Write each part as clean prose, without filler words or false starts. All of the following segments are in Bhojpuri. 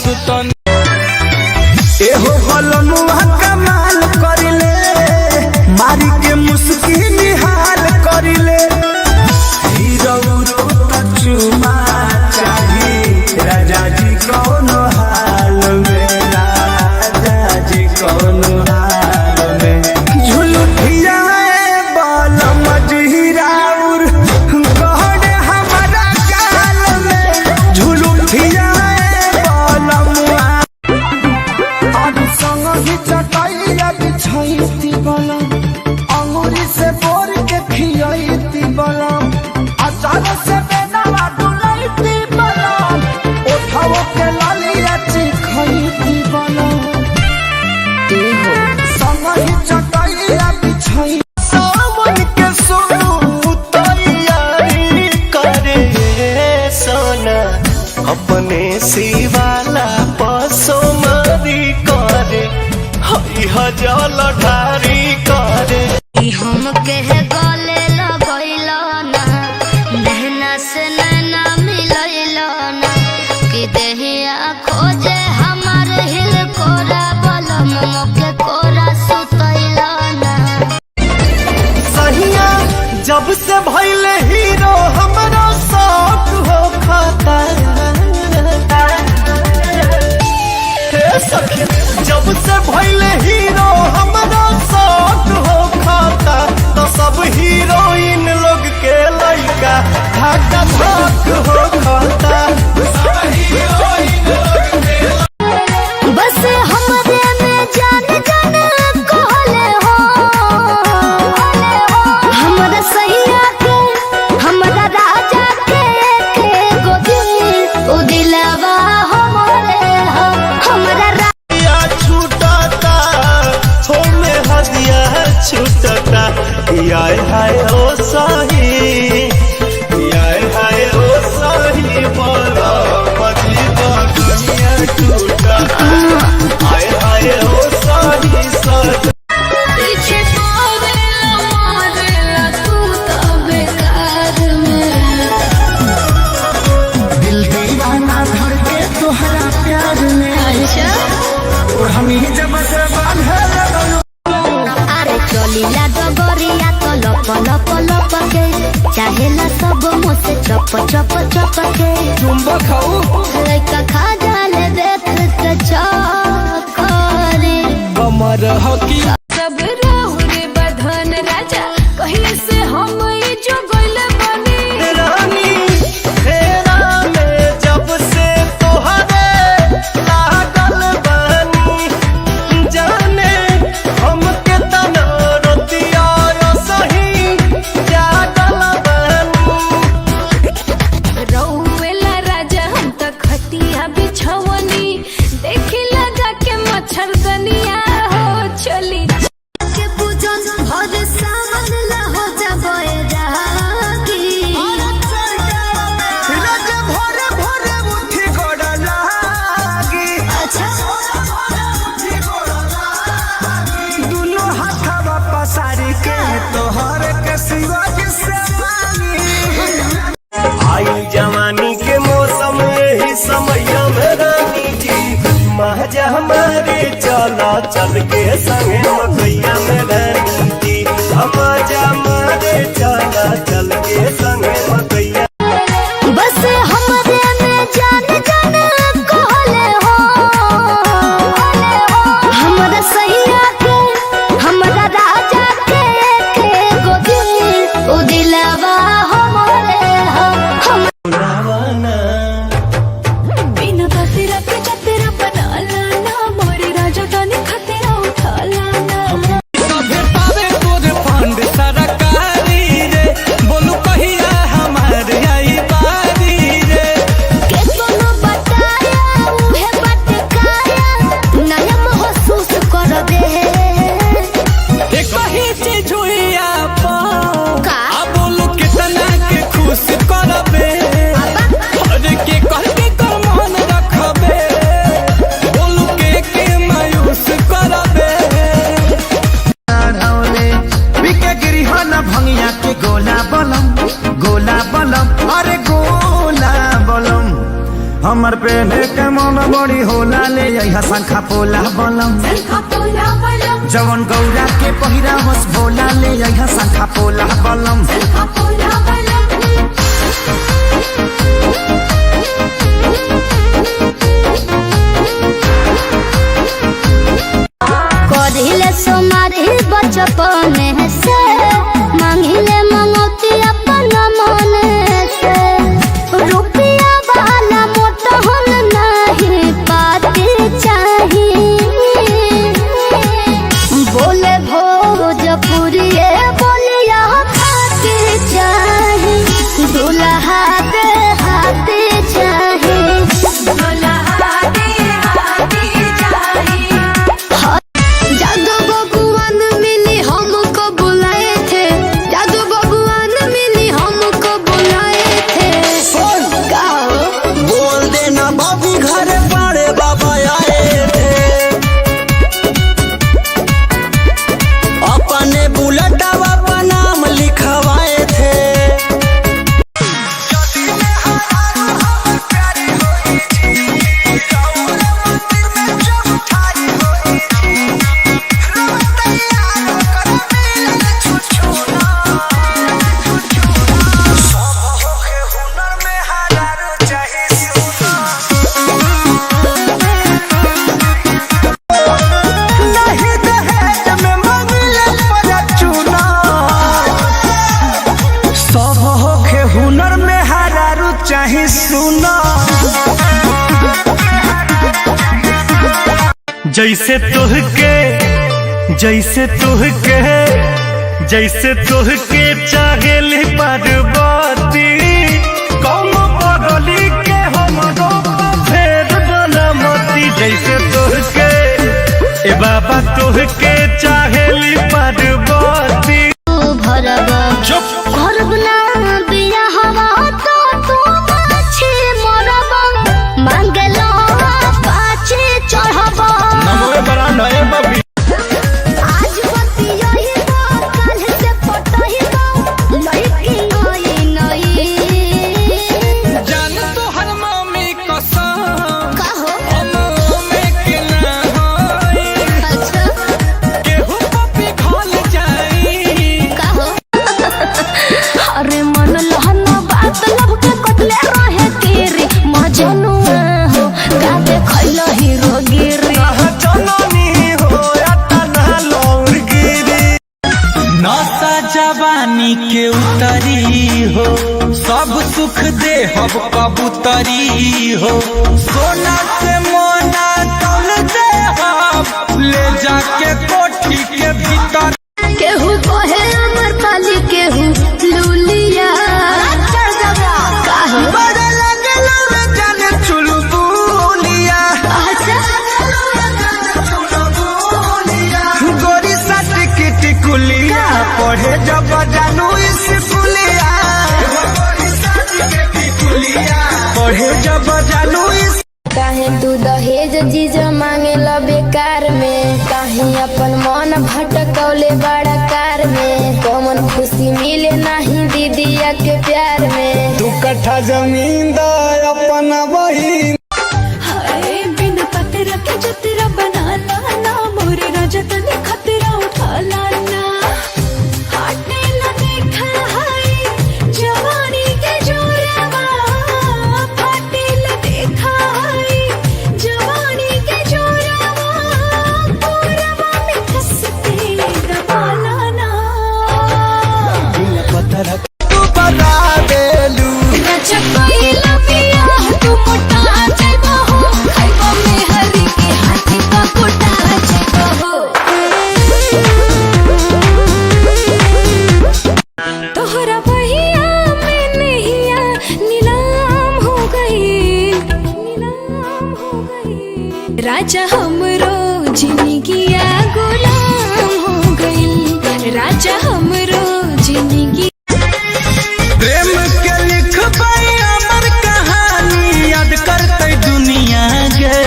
सुतन एहो बलमुआ कमाल करिले मारी के मुस्की निहाल करिले हीरो तो चुमा चाहिए राजा जी कौन हाल में राजा जी कौन हाल में झुलुठिया बलम जिराउर कहने हमारा गाल में झुलुठिया बलमुआ संग ही चटाइया बिछाइती बलम अंगूरी से बोर के खियाइती बलम अचार से बेनवा डुलाइती बलम उठाओ के लालिया चिखाइती बलम हो संग ही चटाइया बिछाई सावन के सुनु तैयारी करे सोना अपने सिवाला पसो करे हई हजल ढारी करे हम कह गले लगैला ना नहना से नैना मिलैला ना कि देहिया खोजे हमार हिल कोरा बलम के कोरा सुतैला ना सहिया जब से भइले हीरो हमरा शौक हो खाता जब से भइले हीरो हमरा शौक हो खाता तो सब हीरोइन लोग के लइका धाका धाक हो खाता बस हमरे में जान जान कहले हो हमरा सैया के हमरा राजा के गोदी ओ दिलवा हमरे हो हमरा छूटता छोमे हदिया छूटता याय हाय ओ सही याय हाय ओ सही बोला पतिता दुनिया टूटा हाय हाय ओ सही सही पीछे मारेला तू तो बेकार में दिल दीवाना धर के तोहरा प्यार में अच्छा और हम ही जब से बांधल अरे चलीला डगरिया तो लप लप लप के चाहेला सब मुझसे चप चप चप के चुंबक खाऊ लइका खा जाले देख के चौकरी कमर हकी सब राहुल बधन राजा कहीं से हम जो गइल बनी रानी फेरा में जब से तोहरे लागल बानी जाने हमके तना रोतिया सही जागल बानी रउवेला राजा हम त खटिया बिछवनी देखी लगा के मच्छरदनिया हो चली के पूजन भर सावन ला हो जाबे रागी रज भोरे भोरे उठी गोड़ लागी अच्छा दुनो हाथवा पसारी के तोहर के शिवाजी से मांगी आई जवानी के मौसम यही समय में रानी जी महजा हमारे चला चल के संगे मकैया में रानी जी महजा हमारे चला चल के संगे मकैया बस हमरे में जान जान कहले हो हमरा सैया के हमरा राजा के गोदी ओ दिलवा हमरे हो रावना बिना तेरा पे तेरा बना लाना मोरे राजा तने खतरा उठा लाना सभे पावे तोर फंड सरकार हमर पेने के मन बड़ी होला ले यही शंखा पोला बलम जवन गौरा के पहिरा बस भोला ले यही शंखा पोला बलम करिले सोमारी बचपन से मांगिले मंगौती अपन मन से रुपया वाला मोटहन नहीं पाती चाही बोले भोजपुरी बोलिया खाती चाही दुल्हा दे हाथी चाही जादू बबुआन मिली हमको बुलाए थे जादू बबुआन मिली हमको बुलाए थे बोल देना बाबू घर बड़े बाबा आए थे अपने बुलेटवा पर नाम लिखवाए थे हुनर में हरारू चाहे सुना जैसे तुहके चाहेली पार्वती कौन बदली के हमरो फेर बनमती जैसे तुहके ए बाबा तुहके चाहेली पार्वती चुप घरब ना बिया हवा तो तू पाछे मरब मांगलो पाछे चढ़ब नमोए बड़ा नए बबी आज बती यही तो कल से पटही तो लड़की नई जान तो हर मम्मी कसम कहो में के ना होई अच्छा केहू पपी खोल जाई कहो अरे मन लहना बात लब के कटले रहे तेरी मजनुआ हो गाते खैलो हीरो गिरी जननी हो तना लौर गिरी नशा जवानी के उतरी हो सब सुख दे हम कबूतरी हो सोना से मोना तौल दे हम ले जाके कोठी के भीतर केहू कहे अमर पाली केहू लूलिया काहे बड़ा लगला रे जाने चुलबुलिया गोरी सट की टिकुलिया पढ़े जब जानू स्कूलिया पढ़े जब जानू काहे तू दहेज चीज मांगे ला बेकार में काहे अपन मन भटकौले बड़ा कार में कौन खुशी मिले नहीं दीदिया के प्यार में तू कट्ठा जमीन दा अपना वही हाय बिन पत्थर के जतरा बना लाना मोरे रजतन खतरा उठा लाना हटने न देखा हाय जवानी के जोरवा फाटे ल देखा हाय जवानी के जोरवा पूरवा में खसते दबा लाना पत्थर तू बता देलू चकोइला पिया तू मोटा जाइबो हो खाइबो में हरी के हाथी का कोटा जाइबो हो तोहरा बहिया में नहिया नीलाम हो गई राजा हमरो जिंदगिया गुलाम हो गई राजा हमरो जिंदगी प्रेम के लिखबै अमर कहानी याद करते दुनिया गे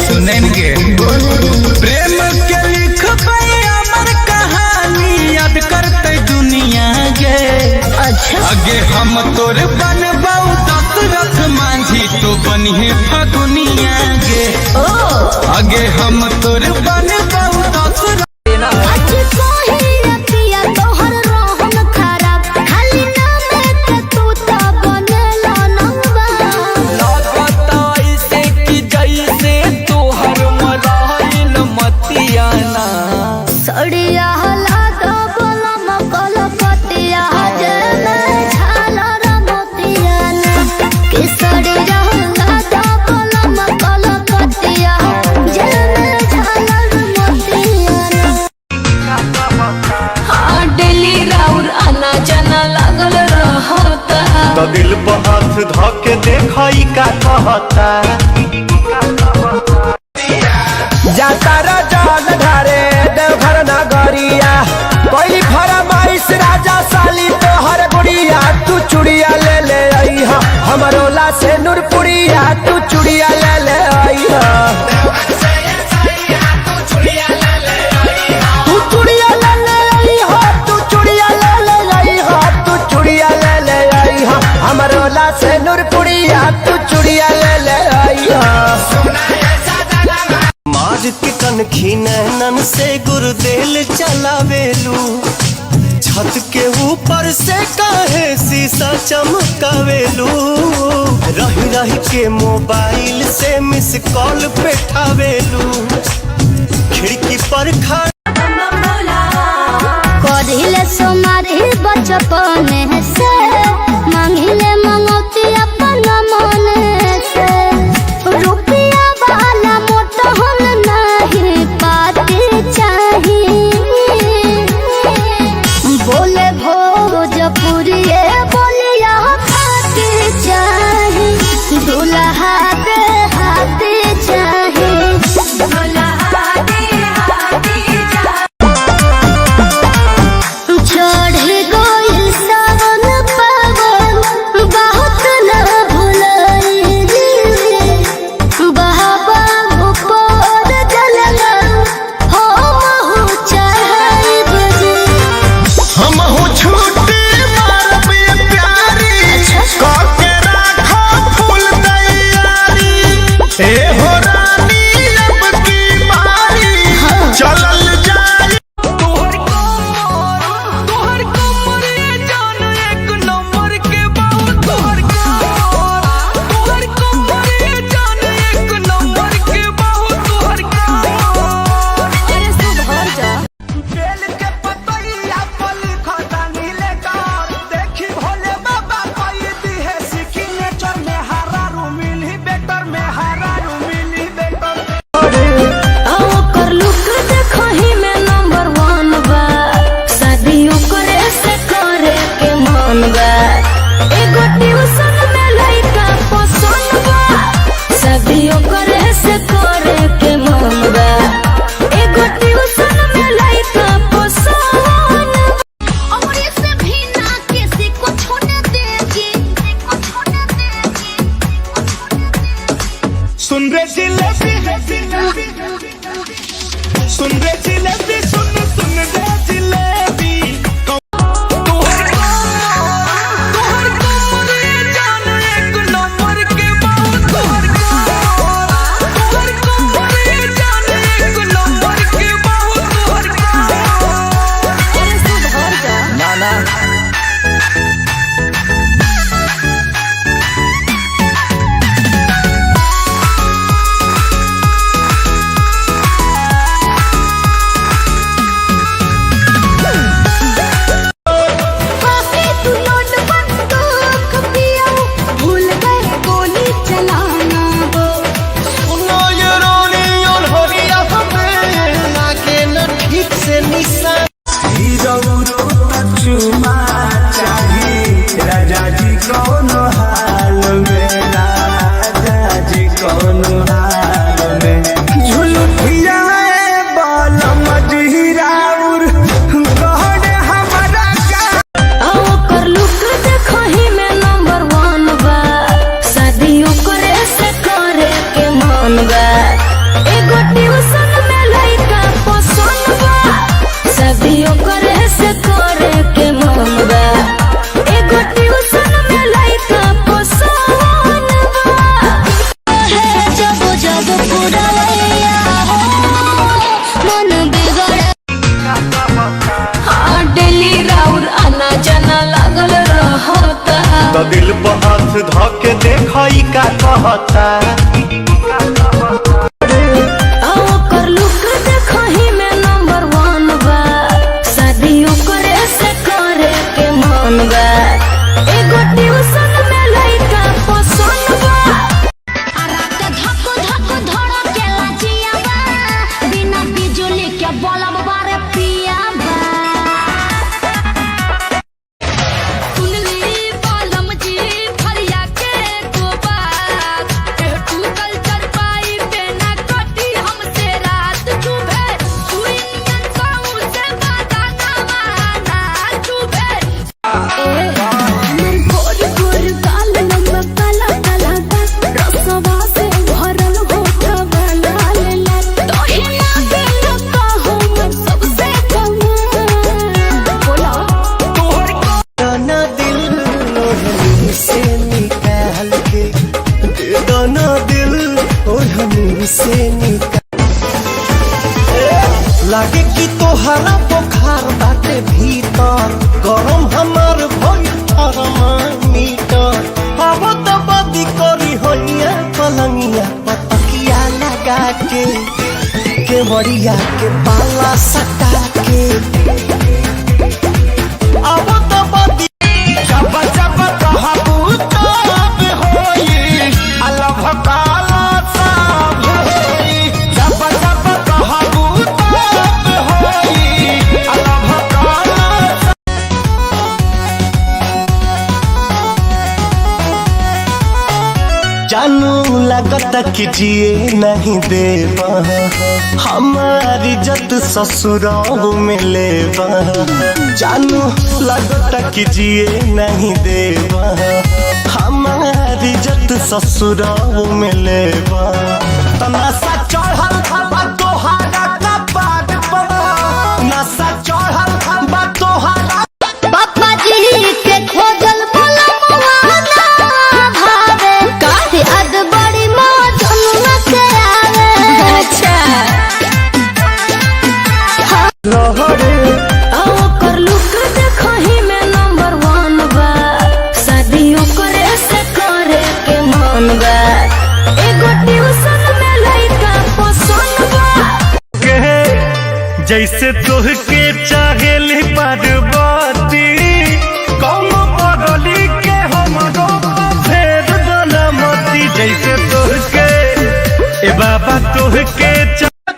सुनैन गे प्रेम के लिखबै अमर कहानी याद करते दुनिया गे अच्छा आगे हम तोर बनबौ तो बनिए फगुनिया गे आगे हम तोर बन तो दिल पर हाथ धोके देखई का कहता जाता राजान धारे देवघर नगरिया कोई फरमाइश राजा साली तो हर गुड़िया तू चुड़िया ले ले आई हमरोला से नूरपुरिया तू चुड़िया ले ले आई हमरोला से नूरपुरिया तू चुड़िया ले ले आइया माज के कनखी नैनन से गुरुदेल चलावेलू छत के ऊपर से काहे शीशा चमकावेलू रही रही के मोबाइल से मिस कॉल पेठावेलू खिड़की पर खड़ा करिले सोमारी बचपन से मांगिले मंगौती अपन मन से रुपया वाला मोटहन नहीं पाती चाहिए बोले भोजपुरी बोलिया खाती चाहिए दुल्हा दे हाथी चाहिए सुन रे जिलेबी सुन रे जिलेबी सुन रे जिलेबी धके देखई का कहता ओकर लुक देखही में नंबर 1 बा शादी ओकरे से करे के मन बा एगो ट्यूशन में लइका पसंद बा आ रात धक धक धड़केला जिया बा बिना बिजली के बल्ब बारे पिया बा सुनली बालम जी फरिया के गोबार टू कल्चर पाई पे ना कटी हमसे रात चुभे सुइनियन साऊ से बादाना माना चुभे मन गोर गोर गाल लंबा काला काला रसवा से भरल होठा वाला लेला तोही लागे लका हमर सबसे कमाल बोला दाना दिल ओढ़नी से निकाल के दे दाना दिल ओढ़नी से निकाल लागे कि तोहरा बुखार बाटे भीतर गरम हमार भइल थर्मामीटर अब तो बदी करी होइया पलंगिया पतकिया लगा के बड़िया के पाला सटा के अब तो बदी जब जब कहबू तब होई अलभ काला सब होई जब जब कहबू तब होई अलभ काला जानू लगता कि जिए नहीं देवा हमारी इज्जत ससुराल में लेवा जानू लगता कि जिए नहीं देवा हमारी इज्जत ससुराल में लेवा तमाशा चढ़ल बा तोहारा कपाट पर नशा चढ़ल बा तोहारा पापा जी के खोजल पलमवा ना भावे काहे अद बड़ी मौजनुआ से आवे अच्छा लहरे ओकर लुक देखही में नंबर 1 बा शादी ओकरे से करे के मन बा एगो ट्यूशन में लइका पसंद बा जैसे तोहके चाहेली पार्वती कौन बदली के हमरो फेर बनमती जैसे तोहके ए बाबा तोहके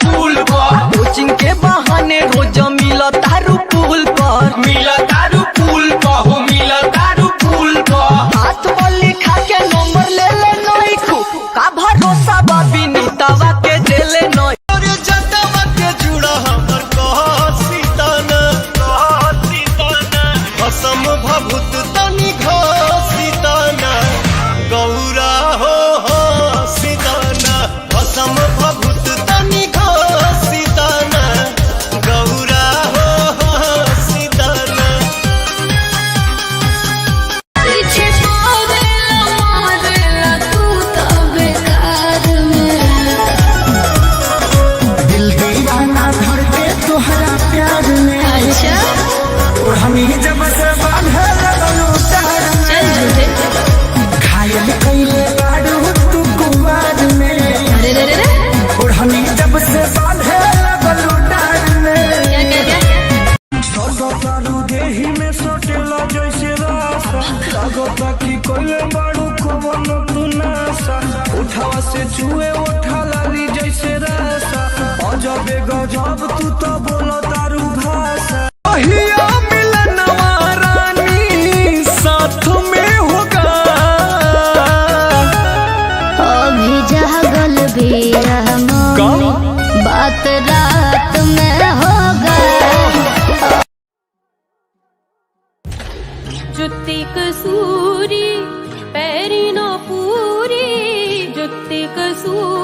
पुल पर कोचिंग के बहाने रोज मिला तारू पुल पर मिला तारू पुल पर हो मिला तारू पुल पर हाथ में लिखा के नंबर ले ले नई को का भरोसा बाबी नीतावा के दे ले नई और जतवा के जुड़ा हमर कहसीताना असम भभूत तनि घसीताना गौरा हो सीताना असम भभूत तनि घसीताना गौरा हो सीताना पीछे पावेला मारेला तू तो बेकार में दिल दीवाना धर के तोहरा प्यार में अच्छा और हम ही जब से बांधे लगलू तार चल झूठे घायल कइले बाड़ू तू कुमार में अरे रे रे रे और हम ही जब से बांधे लगलू तार में क्या तारू देही में सोटेला जैसे रासा लागता कि कोई बाड़ू कवन तू नासा उठावा से चुए उठा लाली जैसे रासा अजबे गजब तू तो बोलो तारू भाषा पहिया मिलनवा रानी साथ में होगा अभी जागल बेरा बात रात में होगा जुत्ती कसूरी पैरी नो पूरी जुत्ती कसूरी